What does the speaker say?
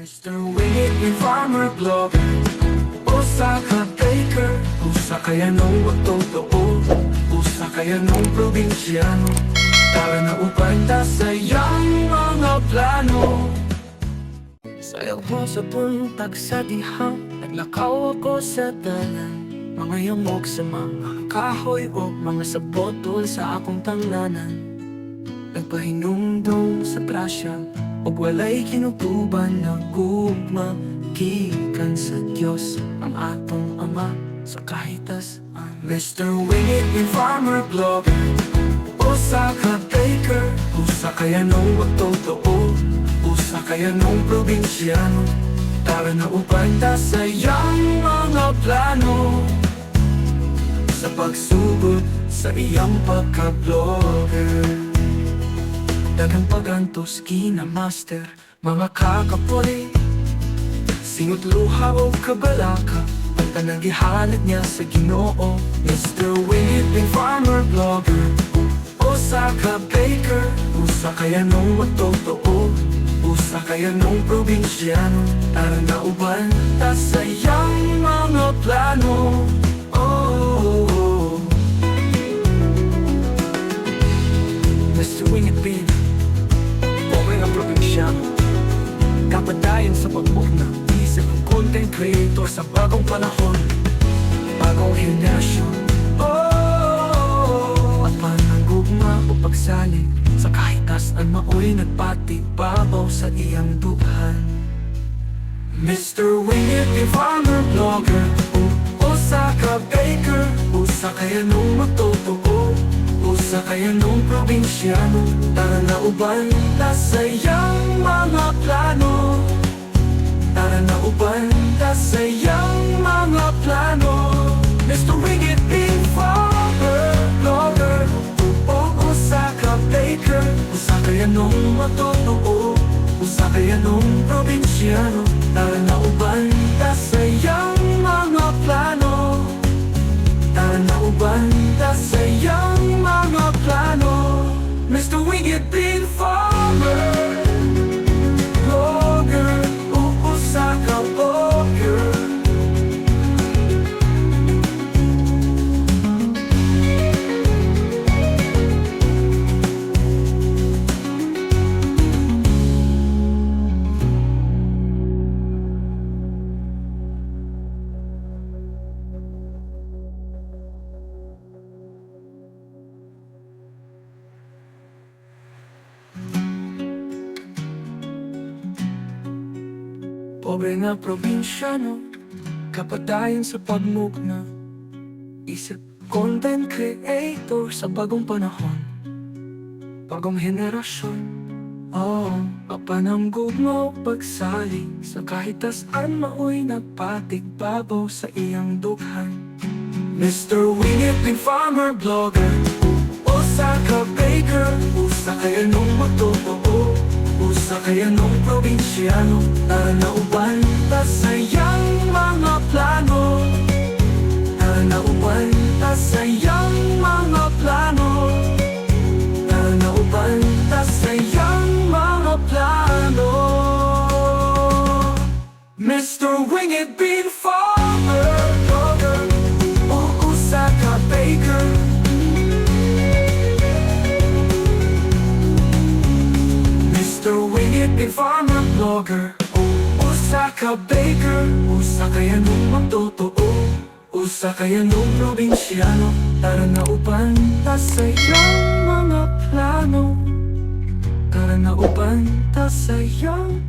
Mr. Wingit ni farmer blogger, usa ka baker, usa kaya nung magtotoo, usa kaya nung probinsyano. Tara na upang sa iyang mga plano. Sayaw ko sa puntag sa dihang, naglakaw ako sa dalan. Mga yamok sa mga kahoy o mga sabotol sa akong tanglanan. Nagpahinumdum sa grasya, o walay kinutuban na gugma. Gikan sa Diyos ang atong Ama sa kahitas-an. Mr. Wingit ni farmer blogger, usa ka baker, usa kaya nung magtotoo, usa kaya nung probinsyano. Tara na upang sa iyang mga plano, sa pagsugod sa iyang pagka-blogger. Dagang pagantos kinamaster, mga kakapoy, singot luha o kabalaka, pagka nagihalat niya sa Ginoo. Mr. Wingit ni farmer blogger, usa ka baker, usa kaya nung magtotoo, usa kaya nung probinsyano. Tara na uban ta sa iyang mga plano. Mr. Wingit Bean, okay ang probinsyano, kapadayon sa pagmukna, isip ng content creator sa bagong panahon, bagong henerasyon. At pananggugma o pagsalig sa kahitas-an, maoy nagpatibabaw sa iyang dughan. Mr. Wingit ni farmer blogger, usa ka baker, usa kaya nung magtotoo, usa kaya nung probinsyano. Tara na uban ta sa iyang mga plano, tara na uban ta sa iyang mga plano. Mr. Wingit Bean farmer blogger, usa ka baker, usa kaya nung matotoo, usa kaya nung probinsyano. Tara na uban ta sa iyang mga plano, tara na uban ta sa iyang mga plano. Mr. Wingit Bean farmer blogger, usa ka blogger. Pobre nga probinsyano, kapadayon sa pagmukna, isip content creator sa bagong panahon, bagong henerasyon. Kapananggugma o pagsaling sa kahitas-an, maoy nagpatigbabaw sa iyang dughan. Mr. Wingit ni farmer blogger, usa ka baker, usa kaya nung magtotoo, usa kaya nung probinsyano. Tara na uban ta sa iyang mga plano, tara na uban ta sa iyang mga plano, tara na uban ta sa iyang mga plano. Mr. Wingit Bean farmer blogger, usa ka baker, Mr. Wingit Bean farmer blogger, usa ka baker, usa kaya nung magtotoo, usa kaya nung probinsyano. Tara na uban ta sa iyang mga plano, tara na uban ta sa iyang